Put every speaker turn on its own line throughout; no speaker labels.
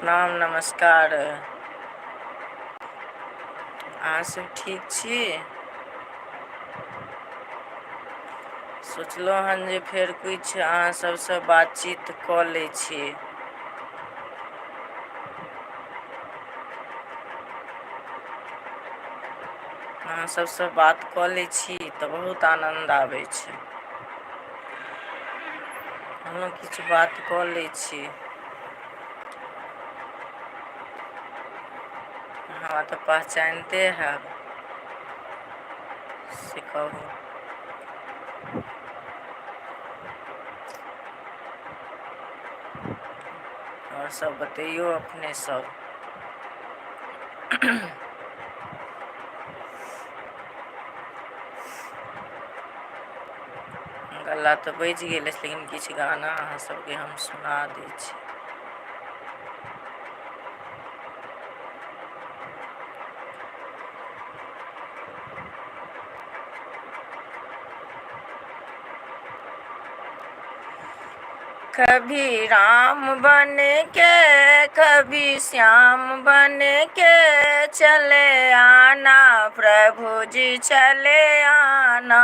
प्रणाम नमस्कार। अहाँ सब ठीक छी? सोचलहुँ हन जे फेर किछु अहाँ सबसँ बातचीत कऽ लै छी। अहाँ सबसँ बात कऽ लै छी तऽ बहुत आनन्द आबै छै। हमहूँ किछु बात कऽ लै छी। हमरा तऽ पहचानिते हैब, से कहू। आओर सब बतैयौ अपने सब। गला तऽ बजि गेल अछि, लेकिन किछु गाना अहाँ सबके हम सुना दै छी। कभी राम बन के कभी श्याम बन के चले आना प्रभु जी चले आना।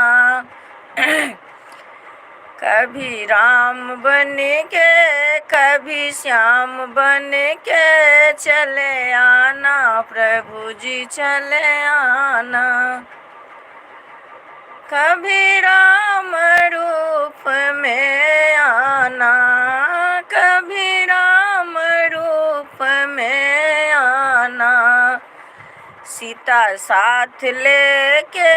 कभी राम बन के कभी श्याम बन के चले आना प्रभु जी चले आना। कभी राम रूप में आना कभी राम रूप में आना। सीता साथ लेके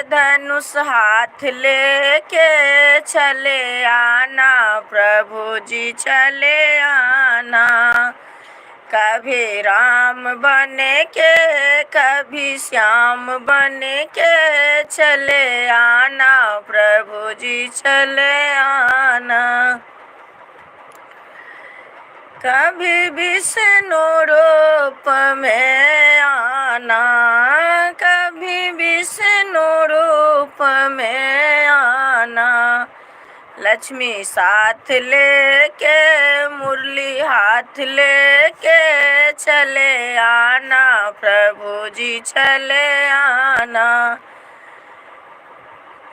धनुष हाथ लेके चले आना प्रभु जी चले आना। कभी राम बन के कभी श्याम बन के चले आना प्रभु जी चले आना। कभी विष्णु रूप में आना कभी विष्णु रूप में आना। लक्ष्मी साथ लेके मुरली हाथ लेके चले आना प्रभु जी चले आना।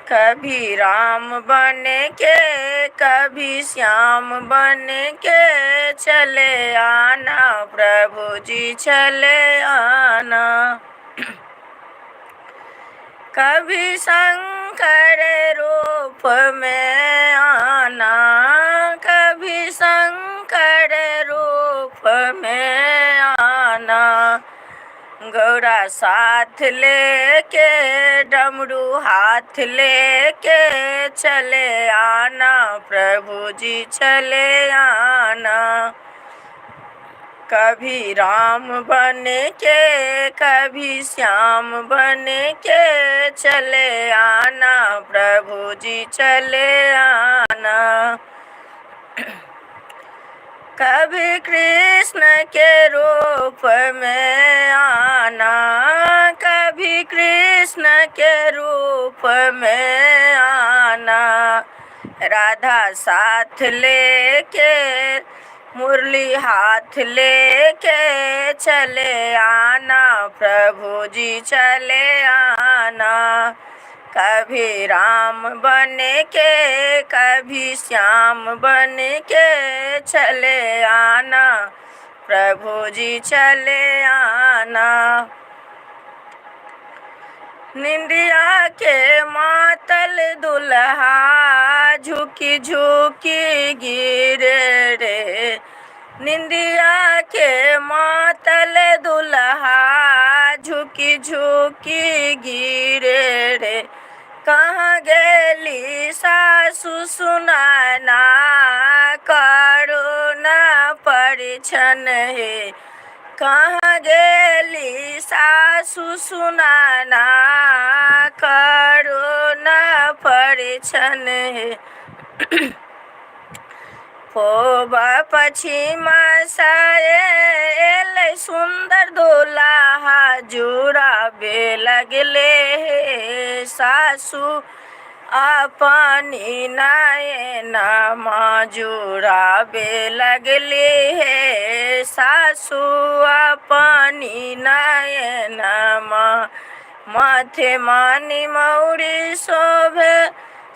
कभी राम बन के कभी श्याम बन के चले आना प्रभु जी चले आना। कभी शंकर रूप में आना कभी शंकर रूप में आना। गौरा साथ लेके डमरू हाथ लेके चले आना प्रभु जी चले आना। कभी राम बन के कभी श्याम बन के चले आना प्रभु जी चले आना। कभी कृष्ण के रूप में आना कभी कृष्ण के रूप में आना। राधा साथ लेके मुरली हाथ लेके चले आना प्रभु जी चले आना। कभी राम बन के कभी श्याम बन के चले आना प्रभु जी चले आना। निंदिया के मातल दुल्हा झुकी झुकी गिरे रे। निंदिया के मातल दुल्हा झुकी झुकी गिरे रे। कहाँ गेली सासु सुनाना करुणा परिछन हे। कहाँ गेली सासु सुनाना करुणा परिछन हे। पोबा पश्चिमा साये सुंदर दुल्हा जुड़ाबे लगले हे। सासु अपनी नयनमा जुड़ावे लगली हे सासु अपनी नयनमा माथे मानी मौरी शोभे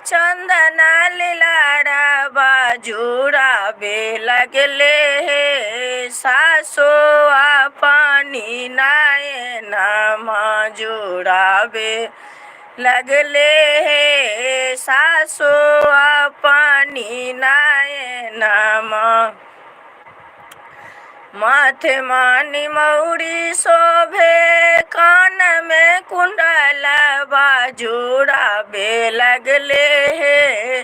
चंदन लीलाड़ाबा जुड़ावे लगले हे सासु अपनी नयनमा जुड़ावे लगले हे सासु अपनी नयनमा माथे मानी मौरी शोभे कान में कुंडल जुड़ावे लगले हे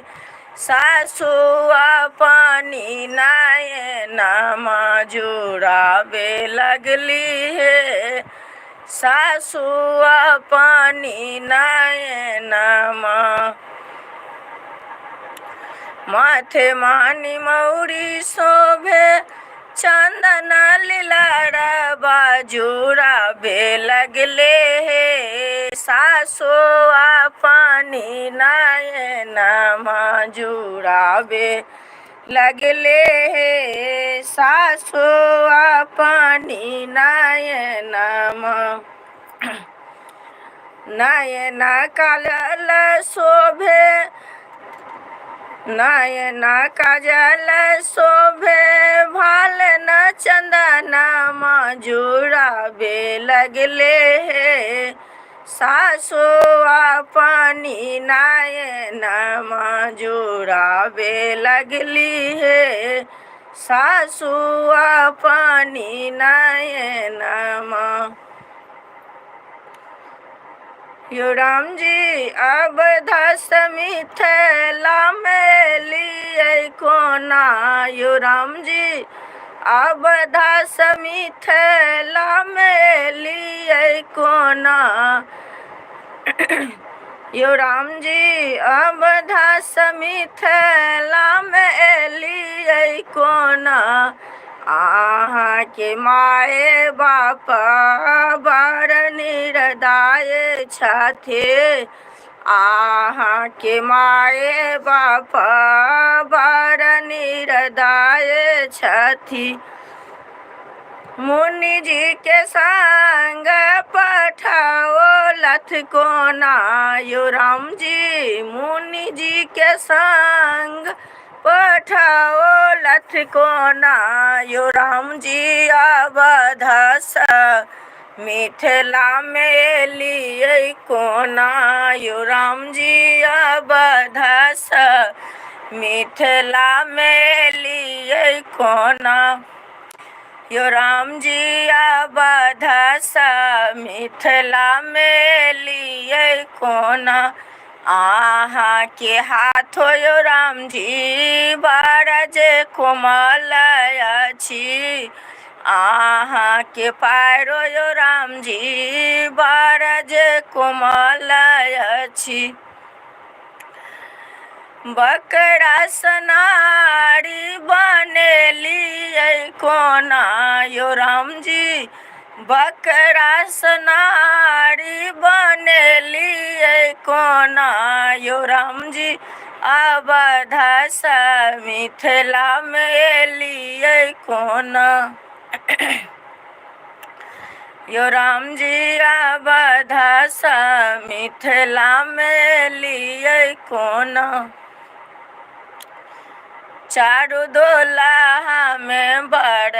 सासु अपनी नयनमा जुड़ावे लगली हे सासु अपनी नयनमा माथे मानी मौरी शोभे चंदन लीलाड़ाबा जुड़ावे लगले हे सासु अपनी नयनमा जुड़ावे लगले हे सासु अपनी नयनमा नयन काजल शोभे नयन काजल शोभे भाल न चंदनमा जुड़ावे लगले हे सासु अपनी नयनमा जुड़ावे लगली हे सासु अपनी नयनमा यो राम जी अब धस मिथिला में लिए कोना यो राम जी अब धस मिथिला में लिए कोना यो राम जी अब धस मिथिला में लिए कोना आहाँ के माए बाप बड़ निर्दय छथे आहाँ के माए बाप बड़ निर्दय छथि मुनि जी के संग पठाओ लथ कोना यो राम जी मुनि जी के संग पठाओ लथ कोना यो राम जी अवधस मिथिला में लिए कोना यो राम जी अवधस मिथिला में लिए कोना यो राम जी अवधस मिथिला में लिए कोना आहाँ के हाथो यो राम जी बरज कोमल अछि आहाँ के पैरो यो राम जी बरज कोमल अछि बकरा सनारी बनेली कोना यो राम जी बकरा सनारी बनेली कोना यो राम जी अवधस मिथिला में लिए कोना यो राम जी अवधस मिथिला में लिए कोना चारू दुल्हा में बड़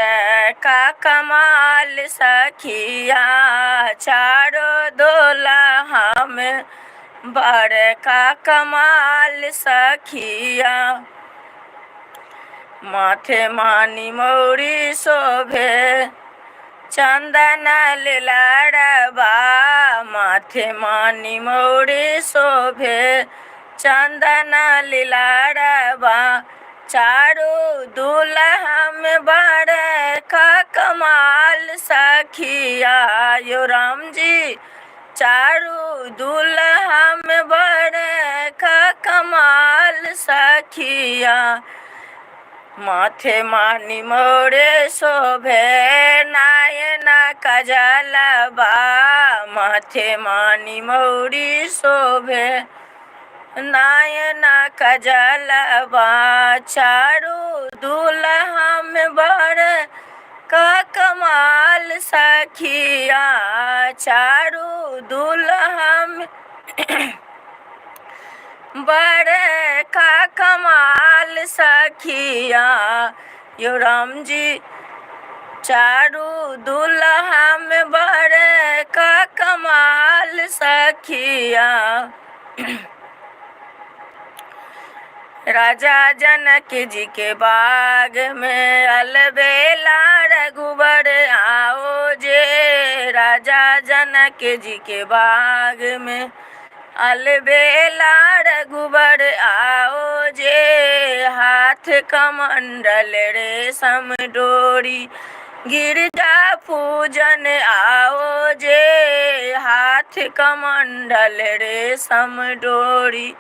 का कमाल सखिया चारू दुल्हा में बड़ का कमाल सखिया माथे मानी मौरी शोभे चंदन लीलाड़बा माथे मानी मौरी शोभे चंदन लीलाड़बा चारू दुल्हा में बड़ का कमाल सखिया यो राम जी चारू दुल्हा में बड़ का कमाल सखिया माथे मानी मोरे शोभे नायन कजलबा माथे मानी मौरी शोभे नयना कजलवा चारू दुल्हा में बड़ का कमाल सखिया, चारू दुल्हा में बड़े का कमाल सखिया। यो राम जी चारू दुल्हा में बड़े का कमाल सखिया। राजा जनक जी के बाग में अलबेला रघुबर आओ जे, राजा जनक जी के बाग में अलबेला रघुबर आओ जे। हाथ कमंडल रेशम डोरी गिरजा पूजन आओ जे, हाथ कमंडल रेशम डोरी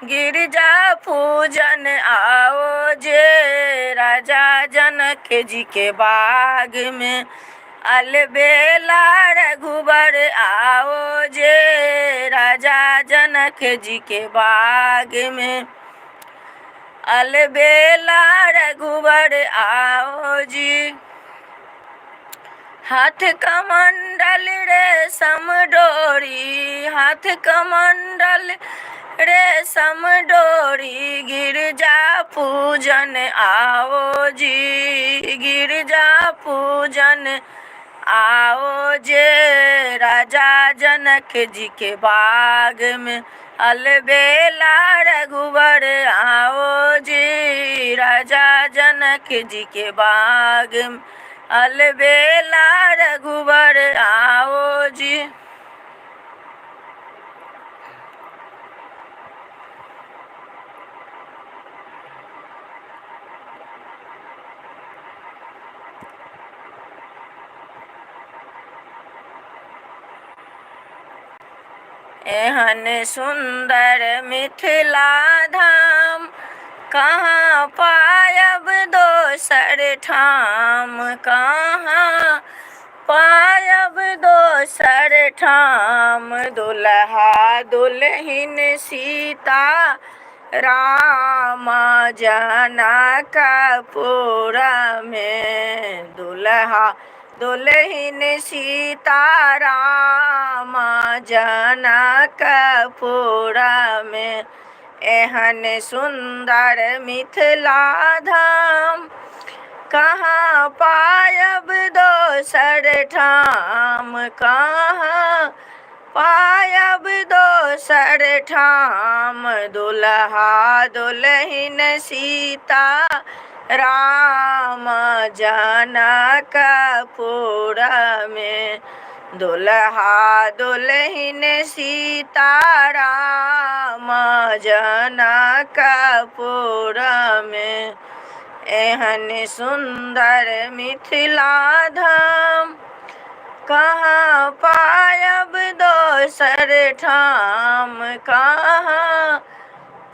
गिरजा पूजन आओ जे। राजा जनक जी के बाग में अलबेला रघुबर आओ जे, राजा जनक जी के बाग में अलबेला रघुबर आओ जी। हाथ कमंडल रेशम डोरी, हाथ कमंडल रेशम डोरी गिरजा पूजन आओ जी, गिरजा पूजन आओ जे। राजा जनक जी के बाग में अलबेला रघुबर आओ जी, राजा जनक जी के बाग में अलबेला रघुबर आओ जी। एहन सुंदर मिथिला धाम कहाँ पायब दोसर ठाम, कहाँ पायब दोसर ठाम। दुल्हा दुल्हिन सीता रामा जनकपुर में, दुल्हा दुल्हिन सीता रामा जनकपुर में। एहन सुंदर मिथिला धाम कहाँ पायब दोसर ठाम, कहाँ पायब दोसर ठाम। दुल्हा दुल्हिन सीता राम जनकपुर में, दुल्हा दुल्हिन सीता राम जनकपुर में। एहन सुंदर मिथिला धाम कहाँ पायब दोसर ठाम, कहाँ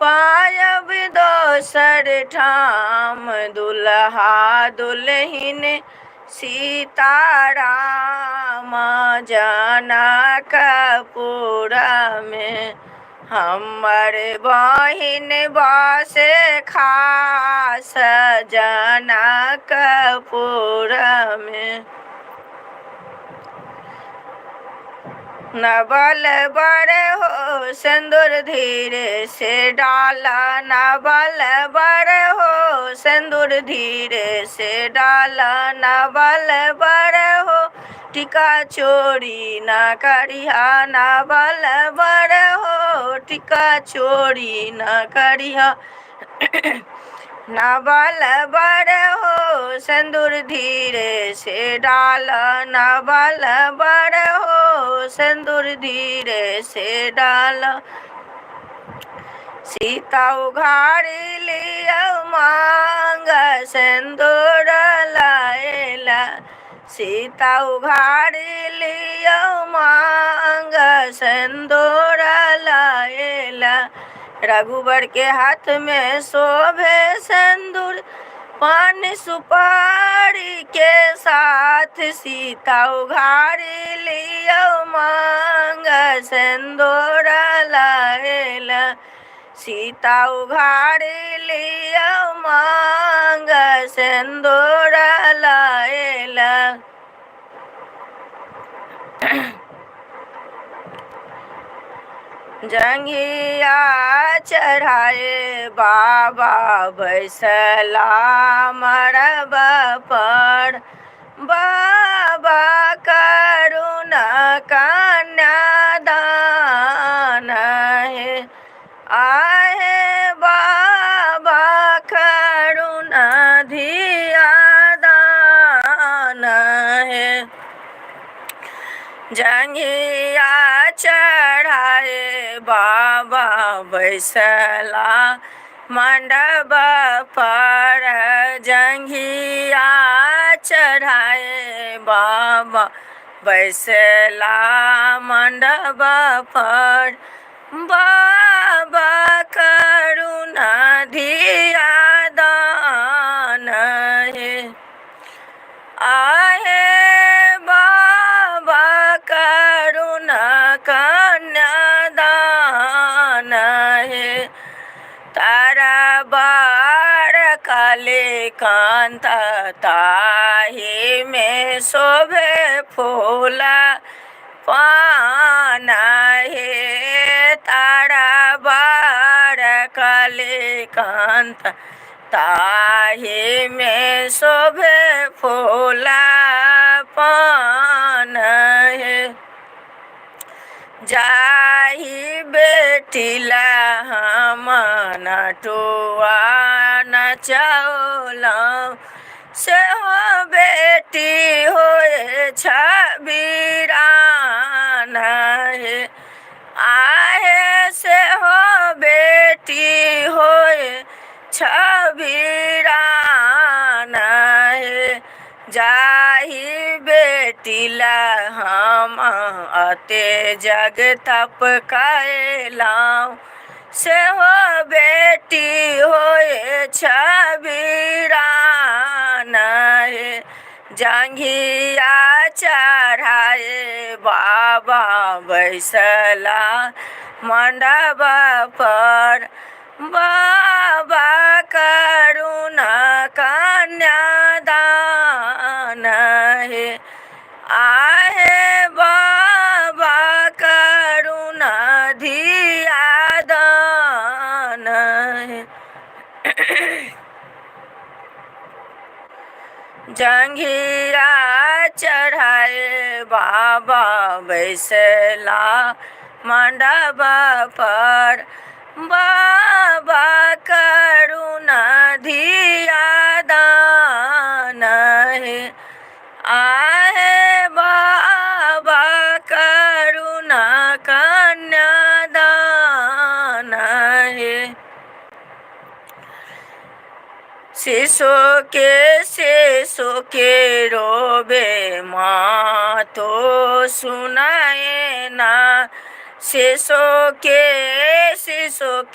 पायब दोसर ठाम। दुल्हा दुल्हिन सीता राम जनकपुर में। हमर बहिन बसे खास जनकपुर में। नवल बर हो सिंदूर धीरे से डाला, नवल बर हो सिंदूर धीरे से डाला। नवल बर हो टिका चोरी न करिहा, नवल बर हो टिका चोरी न करिहा। नवल बर हो सिंदूर धीरे से डाला, नवल बर हो सिंदूर धीरे से डाला। सीता उघारी लिया मांग सिंदूर लाएला, सीता उघारी लिया मांग सिंदूर लाएला। रघुबर के हाथ में शोभे सिंदूर, पान सुपारी के साथ सीता उघारी लिया मांग सिंदूर लाएला। सीता उघाड़ी लिया मांग सिंदूर लाएला। जंघिया चढ़ाए बाबा बैसला मरब पर। बाबा करुण कन्यादान है। आहे बाबा करुण धियादान है। जंघिया चढ़ाए बाबा बैसला मंडप पर। जंघिया चढ़ाए बाबा बैसला मंडप पर। बाबा करुण धियादान है। आहे बाबा करुण कन्यादान है। तारा बार काले कांत ताही में शोभे फूला पान है। तारा बार काले कांत ताही में शोभे फूला पान है। जाही बेटिला हम नटुआ नचौलौं। से हो बेटी होए छबीरान है। आहे से हो बेटी होए छबीरान है। जाही बेटिला हम अते जग तप कैलाऊं। से हो बेटी होए छबीरान है। जंघिया चढ़ाए बाबा बैसला मंडप पर। बाबा करुण कन्यादान है। आहे बाबा करुण धियादान है। जंघिया चढ़ाए बाबा बैसला मंडप पर। बाबा करुण धियादान है। आहे बाबा करुण कन्यादान है। शिशु के रोबे माँ तो सुनाए ना। शिशु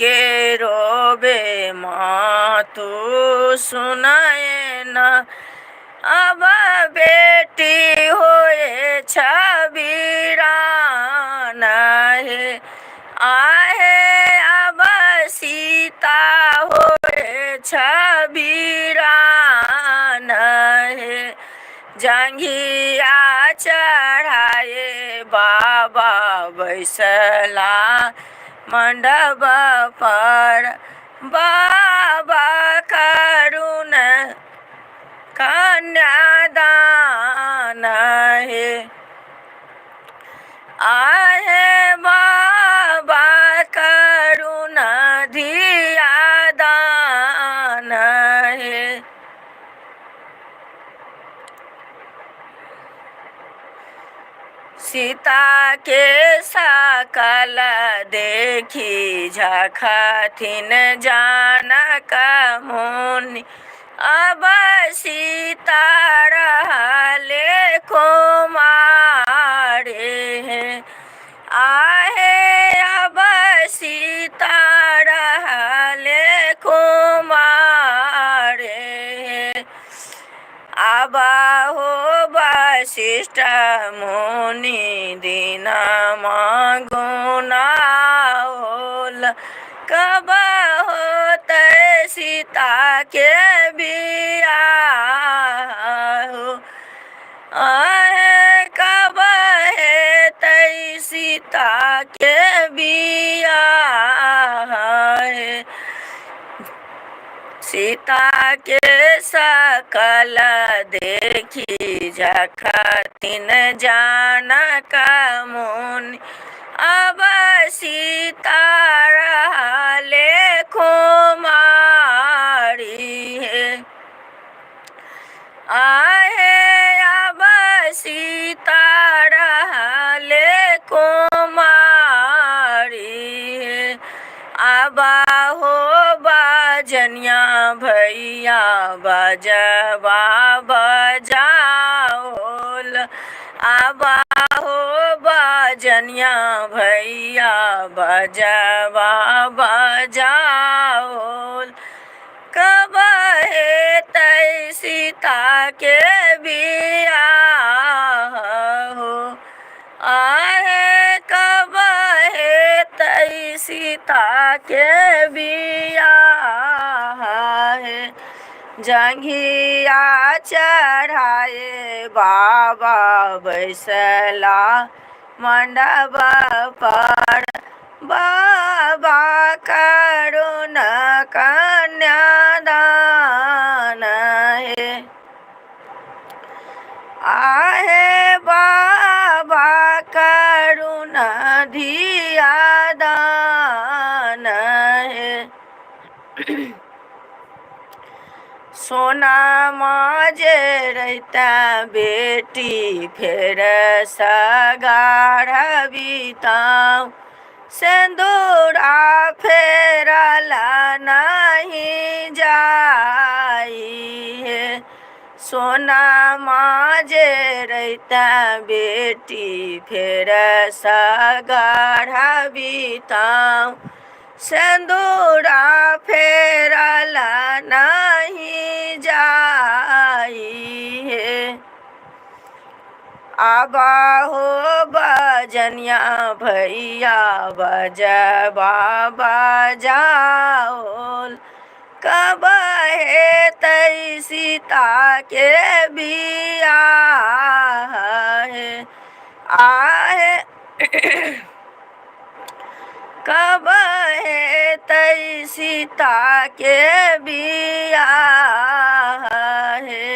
के रोबे माँ तो सुनाए ना। अब बेटी होए छबीरान है। आहे अब सीता होए छबीरान है। जंघिया चढ़ाए बाबा बैसला मंडप पर। बाबा करुण कन्यादान है। आहे बाबा करुण धियादान है। सीता के सकल देखी झखथिन जानक मुनि। अब सीता रहले कुमारी हैं। आहे अब सीता रहले कुमारी हैं। अब हो वशिष्ठ मुनि दिन गुना होल। कब होतै सीता के बियाह हो, आहे कब हेतै सीता के बियाह हे। सीता के सकल देखी जखथिन जानक मुनि, अब सीता रहले कुमारी हे। आहे अब सीता रहले कुमारी हे। अब हो बजनिया भैया बजबा बजाओल, अब हो बजनिया भैया बजबा बजाओल। कब हेतै सीता के बियाह हो, आहे कब हेतै सीता के बियाह हे। जंघिया चढ़ाए बाबा बैसला मंडप पर, बाबा करुण कन्यादान हे। आहे बाबा करुण धिया दान हे। सोना माजे रहता बेटी फेर सगार बीताऊ, सिंदूरा फेरला नहीं जाई है। सोना माजे रहता बेटी फेर सगार बीताऊ, सिंदूरा फेरला नहीं जाई है। आबा हो बजनिया भैया बजबा बजाओल, कब हेतै सीता के बियाह हे। आहे कब हेतै सीता के बियाह हे।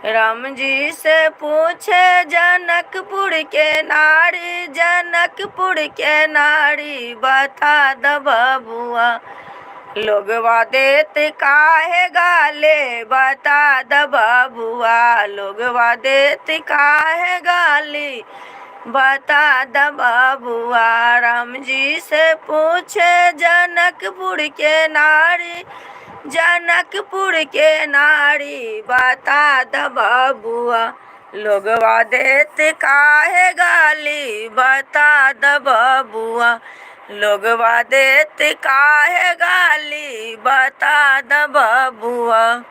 राम जी से पूछे जनकपुर के नारी, जनकपुर के नारी बता द बबुआ, लोगवा देत काहे गाले बता द बबुआ, लोगवा देत काहे गाली बता द बबुआ। राम जी से पूछे जनकपुर के नारी, जनकपुर के नारी बता द बबुआ, लोगवा देत काहे गाली बता द बबुआ, लोगवा देत काहे गाली बता द बबुआ।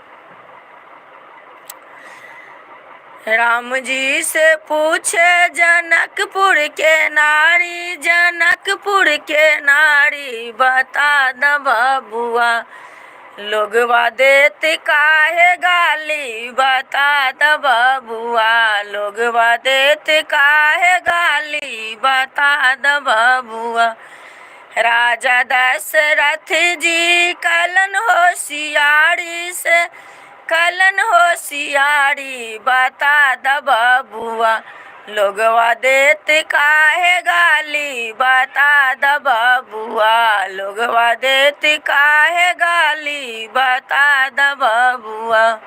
राम जी से पूछे जनकपुर के नारी, जनकपुर के नारी बता द बबुआ, लोगवा देत काहे गाली बता द बबुआ, लोगवा देत काहे गाली बता द बबुआ। राजा दशरथ जी कलन होशियारी से, कलन होशियारी बता द बबुआ, लोगवा देत काहे गाली बता द बबुआ, लोगवा देत काहे गाली बता द बबुआ।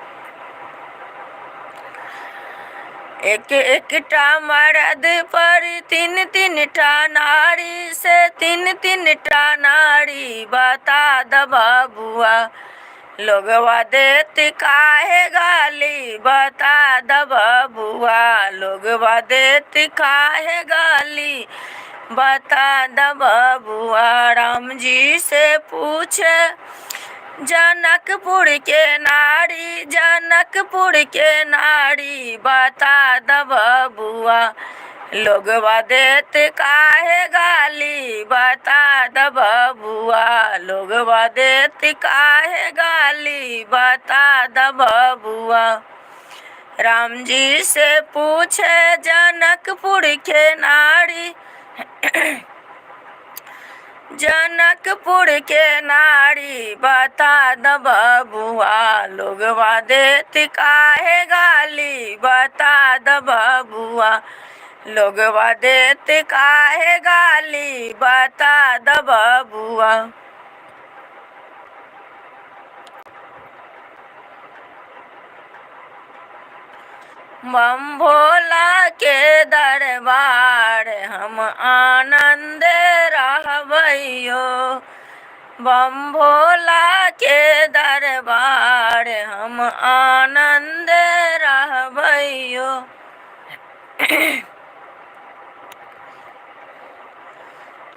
एक एकटा मर्द पर तीन तीन टा नारी से, तीन तीन टा नारी बता द बबुआ, लोगवा देत काहे गाली बता द बबुआ, लोगवा देत काहे गाली बता द बबुआ। राम जी से पूछे जनकपुर के नारी, जनकपुर के नारी, बता द बबुआ, लोगवा देत काहे गाली, बता द बबुआ, लोगवा देत काहे गाली, बता द बबुआ। राम जी से पूछे जनकपुर के नारी, जनकपुर के नारी, बता द बबुआ, लोगवा देत काहे गाली, बता द बबुआ, लोगवा देत काहे गाली, बता द बबुआ। बम भोला के दरबार हम आनंद रहबैयो, बम भोला के दरबार हम आनंद रहबैयो।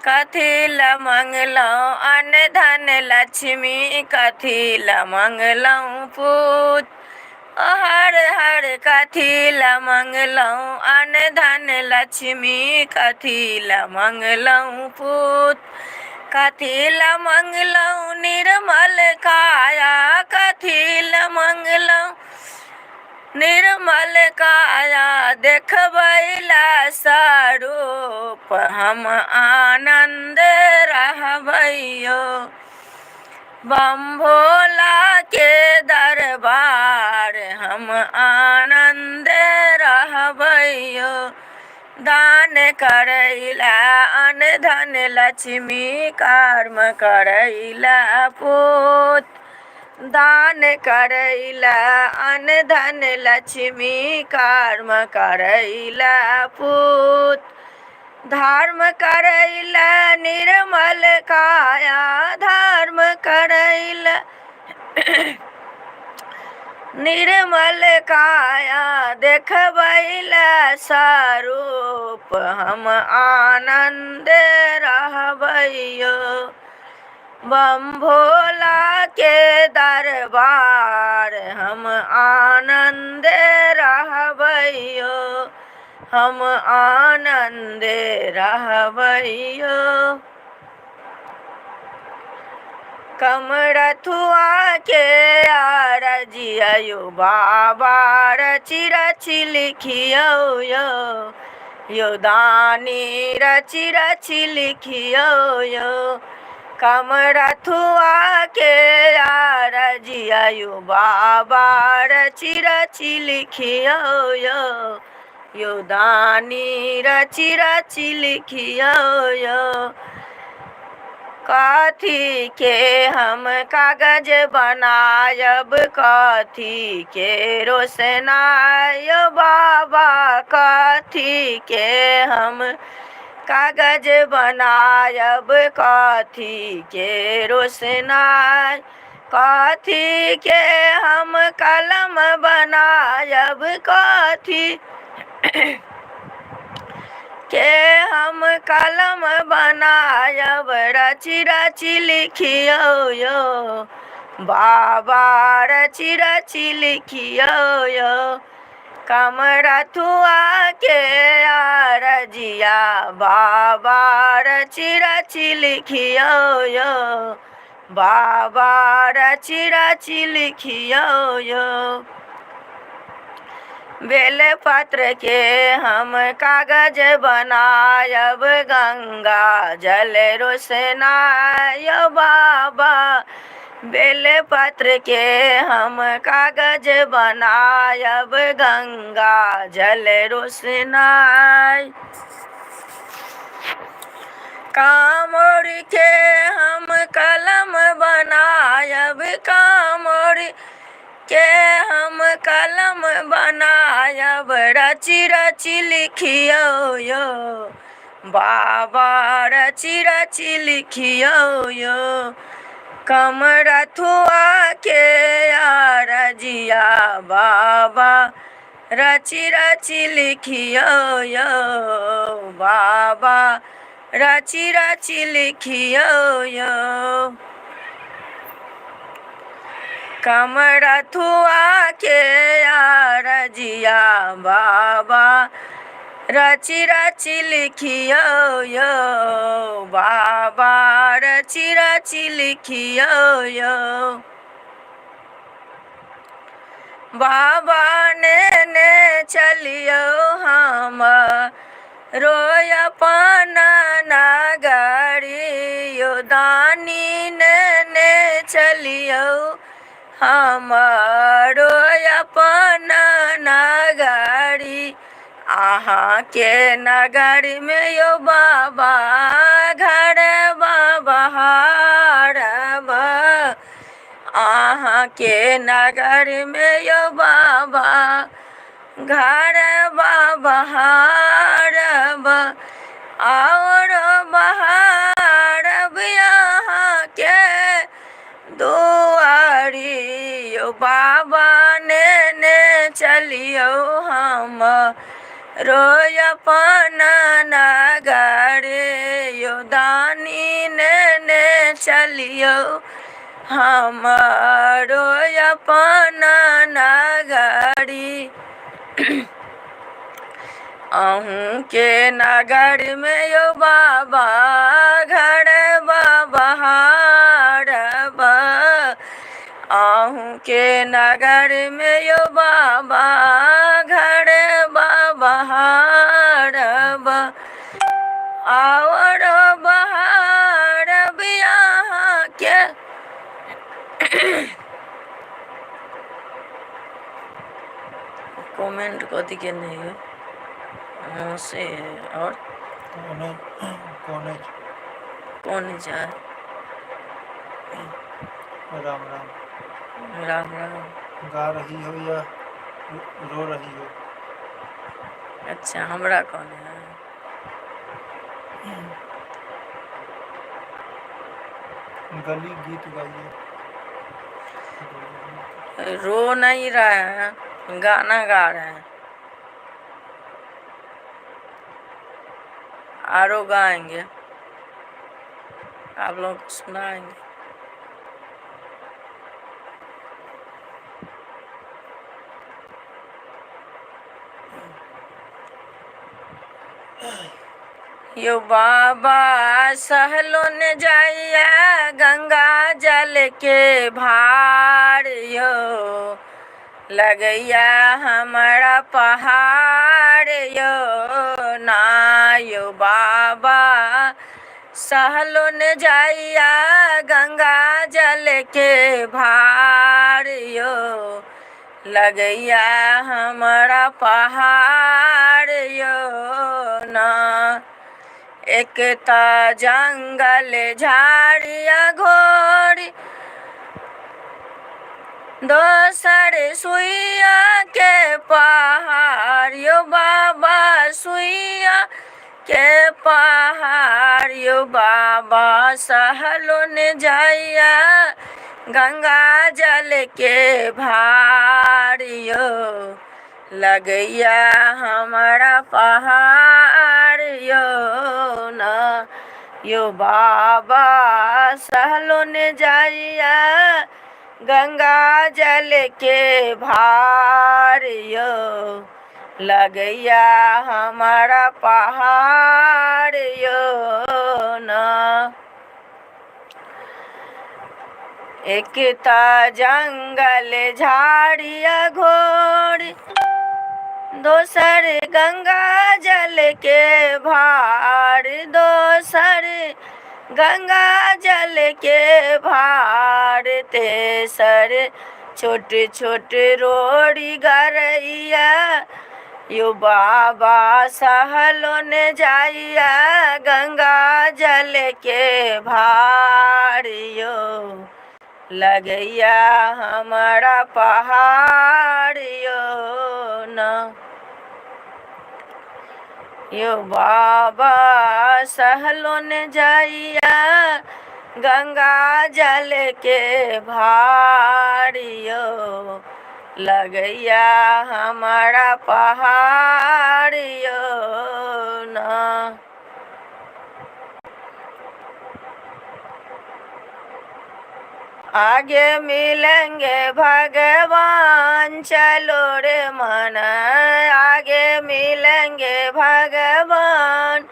कथी ल मंगलौं अन्न धन लक्ष्मी, कथी ल मंगलौं पूत, हर हर कथी ल मंगलौं अन्न धन लक्ष्मी, कथी ल मंगलौं पूत, कथी ल मंगलौं निर्मल काया, कथी ल मंगलौं निर्मल काया, देखबैला स्वरूप हम आनंद रहबैयो। बम भोला के दरबार हम आनंद रहबैयो। दान करैला अन्न धन लक्ष्मी, कर्म करैला पूत, दान करैला अन्न धन लक्ष्मी, कर्म करैला पूत, धर्म करैला निर्मल काया, धर्म करैला निर्मल काया, देखबैला स्वरूप हम आनंद रहबैयो। बम भोला के दरबार हम आनंद रहबैयो, हम आनंद रहबैयो। कमरथुआ के आरजियो बाबा, रचि रचि लिखियो यो, यो दानी रचि रचि लिखियो यो। कमरथुआ के आरजियो बाबा, रचि रचि लिखियो यो, यो दानी रचि रचि लिखियो यो। कथी के हम कागज बनायब, कथी के रोशनाय बाबा, कथी के हम कागज बनायब, कथी के रोशनाय, कथी के हम कलम बनायब, कथी के हम कलम बनायब, रचि रचि लिखियो यो बाबा, रचि रचि लिखियो यो। कमरथुआ के आरजिया बाबा, रचि रचि लिखियो यो बाबा, रचि रचि लिखियो यो। बेलपत्र के हम कागज बनायब, गंगा जल रोशनाय बाबा, बेलपत्र के हम कागज बनायब, गंगा जल रोशनाय। कामोर के हम कलम बनायब, कामोर के हम कलम बनायब, रचि रचि लिखियो यो बाबा, रचि रचि लिखियो यो। कमरथुआ के आरजिया बाबा, रचि रचि लिखियो यो बाबा, रचि रचि लिखियो यो। कमरा थुआ के रजिया बाबा रची रची लिखियो यो बाबा रची रची लिखियो यो बाबा ने चलियो हम रोय अपन नगरी यो दानी ने चलियो हम रोय अपन नगरी अहाँ के नगर में यो बाबा घर बाबा हारब अहाँ के नगर में यो बाबा घर बाबा हारब और बहारब यहाँ के दुआरी यो बाबा ने चलियो हम रोय अपन नगर यो दानी ने चलियो हम रोय अपन नगरी अहूँ के नगर में यो बाबा घर बाबा हारब अहूँ के नगर में यो बाबा घर बाबा हारब और बहारब यहाँ के कमेंट कथी के नहीं है से और कौन है
राम राम
राम राम
गा रही हो या रो रही हो?
अच्छा हमरा कौन है
गली गीत गाइए।
रो नहीं रहे हैं गाना गा रहे हैं आरो गाएंगे आप लोग को सुनाएंगे। यो बाबा सहलो ने जाइया गंगा जल के भार यो लगैया हमारा पहाड़ यो ना यो बाबा सहलो ने जाइया गंगा जल के भार यो लगैया हमारा पहाड़ यो ना एक ता जंगल झाड़िया घोड़ी दोसर सुइया के पहाड़ यो बाबा सुइया के पहाड़ यो बाबा सहलो ने जाइया गंगा जल के भार यो लगैया हमारा पहाड़ यो ना यो बाबा सहलो ने जाइया गंगा जल के भार यो लगैया हमारा पहाड़ यो ना एक ता जंगल झाड़िया घोड़ी दोसर गंगा जल के भार दोसर गंगा जल के भार तेसर छोट छोट रोड़ी गरैया यो बाबा सहलो ने जाइया गंगा जल के भार यो लगैया हमारा पहाड़ यो ना यो बाबा सहलो ने जाइया गंगा जल के भार यो लगैया हमारा पहाड़ यो ना आगे मिलेंगे भगवान चलो रे मन, आगे मिलेंगे भगवान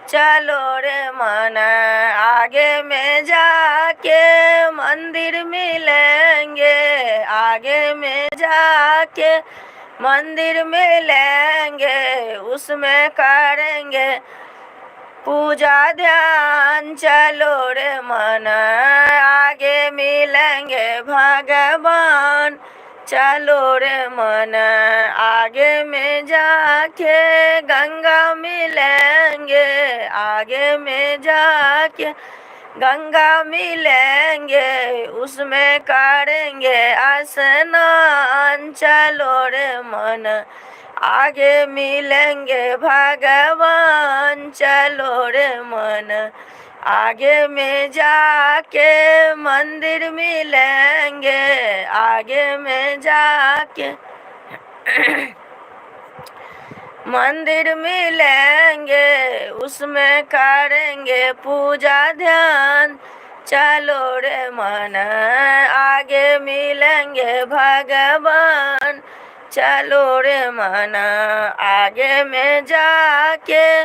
चलो रे मन, आगे में जाके मंदिर मिलेंगे, आगे में जाके मंदिर मिलेंगे, उसमें करेंगे पूजा ध्यान चलो रे मन, आगे मिलेंगे भगवान चलो रे मन, आगे में जाके गंगा मिलेंगे, आगे में जाके गंगा मिलेंगे, उसमें करेंगे स्नान चलो रे मन, आगे मिलेंगे भगवान चलो रे मन, आगे में जाके मंदिर मिलेंगे, आगे में जाके मंदिर मिलेंगे, उसमें करेंगे पूजा ध्यान चलो रे मन, आगे मिलेंगे भगवान चलो रे मन, आगे में जाके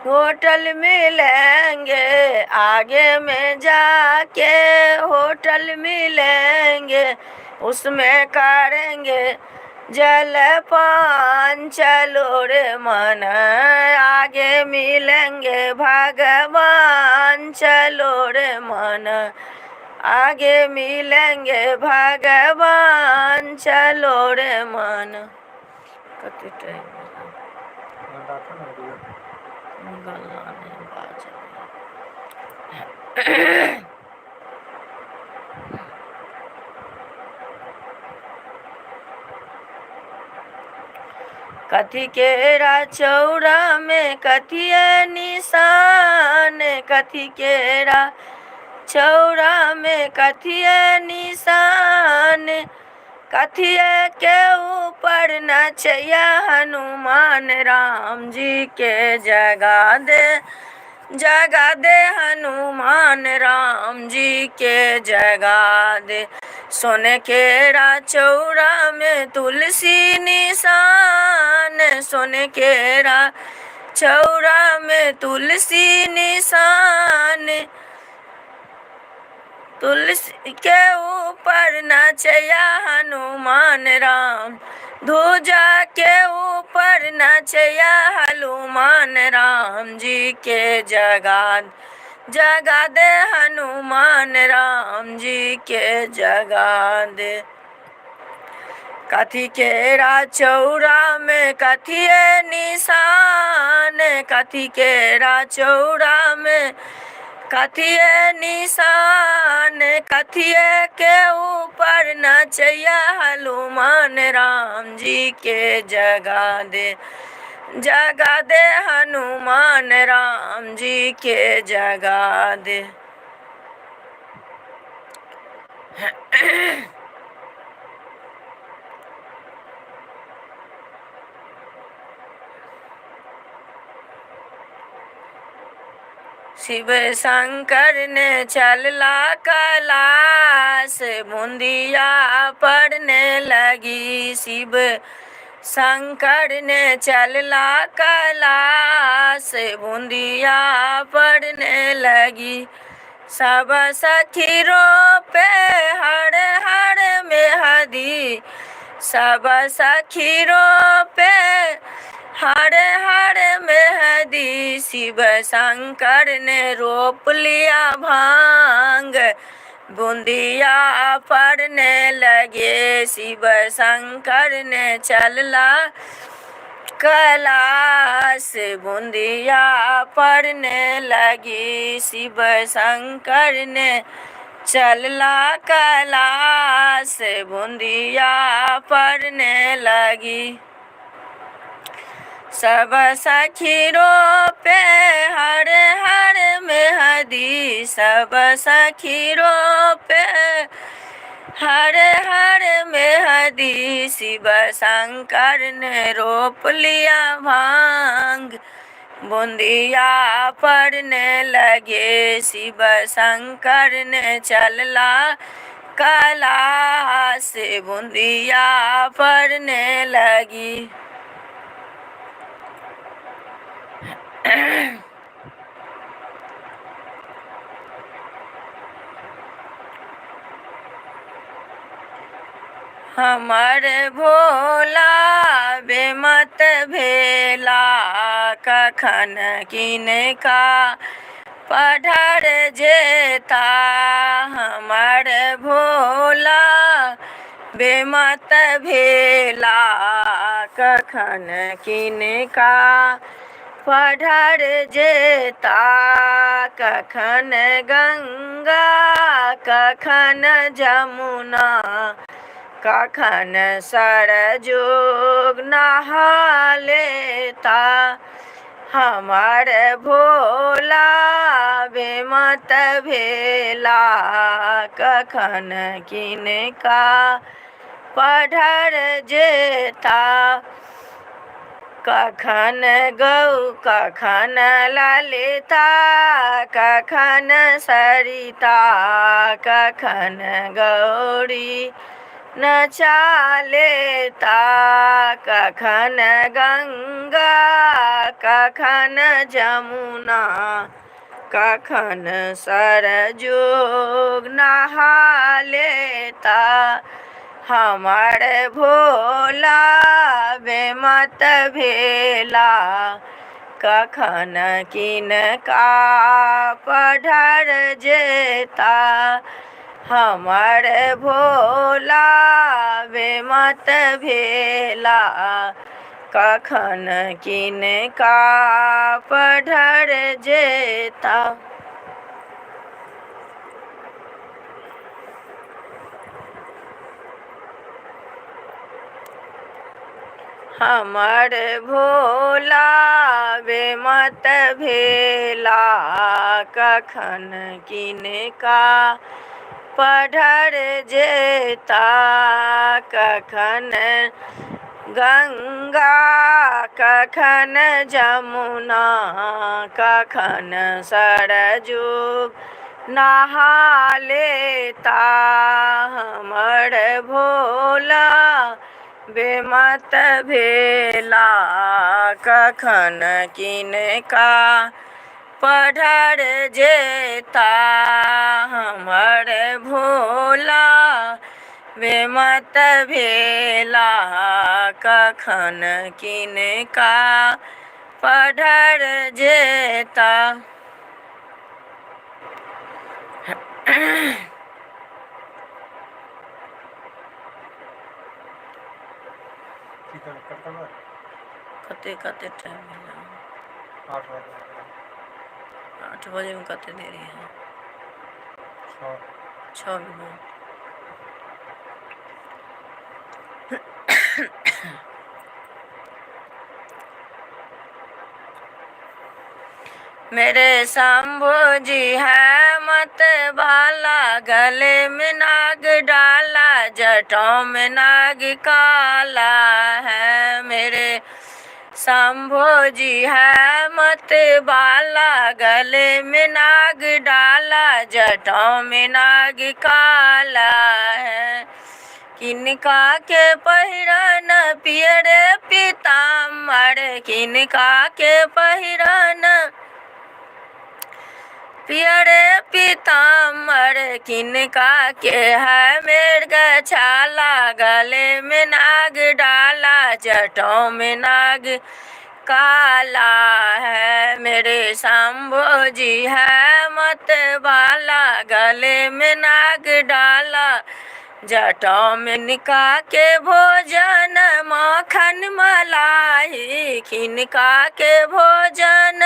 होटल मिलेंगे, आगे में जाके होटल मिलेंगे, उसमें करेंगे जलपान चलो रे मन, आगे मिलेंगे भगवान चलो रे मन, आगे मिलेंगे भगवान चलो रे मन। कति टाइम गला नहीं बाज कथी केरा चौरा में कथिए निशान, कथी केरा चौरा में कथिए निशान, कथिए के ऊपर नचैया हनुमान, राम जी के जगा दे हनुमान, राम जी के जगा दे, सोने केरा चौरा में तुलसी निशान, सोने केरा चौरा में तुलसी निशान, तुलसी के ऊपर नचैया हनुमान, राम ध्वजा के ऊपर नचैया हनुमान, राम जी के जगा दे हनुमान, राम जी के जगा दे। कथी केरा चौरा में कथिए निशान, कथी केरा चौरा में कथिए निशान, कथिए के ऊपर नचैया हनुमान, राम जी के जगा दे हनुमान, राम जी के जगा दे। शिव शंकर ने चलला कैलाश, बूंदिया पड़ने लगी, शिव शंकर ने चलला कैलाश, बूंदिया पड़ने लगी, सब सखी पे हर हर मेहदी, सब सखी पे हर हर मेहदी, शिव शंकर ने रोप लिया भांग, बूंदिया पड़ने लगे, शिव शंकर ने चलला कैलाश, बूंदिया पड़ने लगी, शिव शंकर ने चलला कैलाश, बूंदिया पड़ने लगी, सब सखी पे हर हर मेहदी, सब सखी पे हर हर मेहदी, शिव शंकर ने रोप लिया भांग, बूंदिया पड़ने लगे शिव शंकर ने चलला कला से बूंदिया पड़ने लगी। हमर भोला बेमत भेला कखन किनका पढ़र जेता। हमर भोला बेमत भेला कखन किनका पढ़र जेता। कखन गंगा कखन जमुना कखन सरजोग नहा लेता। हमार भोला बेमत भेला कखन किनका पढ़र जेता। कखन गौ कखन ललिता कखन सरिता कखन गौरी नचा लेता। कखन गंगा कखन जमुना कखन सरजोग नहा लेता। हमार भोला बेमत भेला कखन किनका पढ़र जेता। हमार भोला बेमत भेला कखन किनका पढ़र जेता। हमर भोला बेमत भेला कखन किनका पढ़र जेता। कखन गंगा कखन जमुना कखन सरजोग नहा लेता। हमर भोला बेमत भेला कखन किनका पढ़र जेता। हमर भोला बेमत भेला कखन किनका पढ़र जेता। कते कते टाइम मिला 8 बजे में कते देरी है 6 मिनट। मेरे शंभू जी है मत बाला गले में नाग डाला जटों में नाग काला है। मेरे शंभू जी है मत बाला गले में नाग डाला जटों में नाग काला है। किनका के पहिरन पियरे पीताम्बर किनका के पहिरन पियरे पीताम्बर किनका के है मृग छाला गले में नाग डाला जटों में नाग काला है। मेरे शंभू जी है मत बाला गले में नाग डाला जटों में निका के भोजन माखन मलाई किनका के भोजन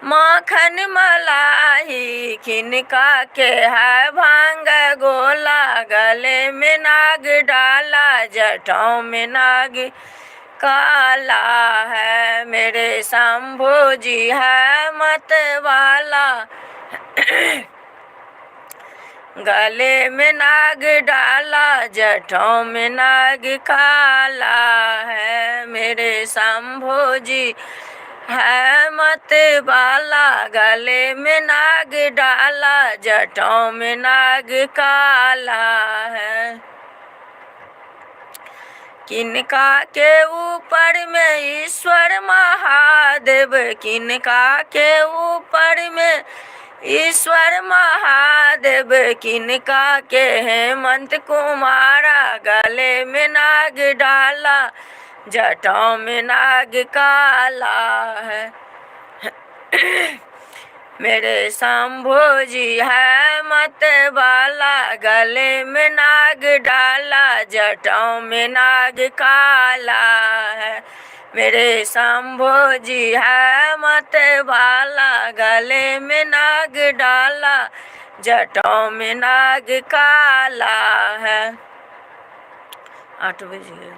माखन मलाई किनका के है भांग गोला गले में नाग डाला जटों में नाग काला है। मेरे शंभू जी है मत वाला गले में नाग डाला जटों में नाग काला है। मेरे शंभू जी है मत बाला, गले में नाग डाला, जटों में नाग काला है। किनका के ऊपर में ईश्वर महादेव, किनका के ऊपर में ईश्वर महादेव, किनका के हेमंत कुमारा, गले में नाग डाला, जटों में नाग काला है। मेरे शंभो जी है मत बाला, गले में नाग डाला, जटों में नाग काला है। मेरे शंभो जी है मत बाला, गले में नाग डाला, जटों में नाग काला है। 8 बज गए।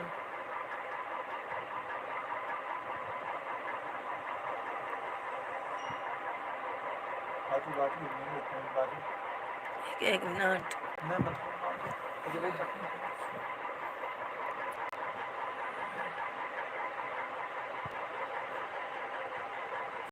एक मिनट।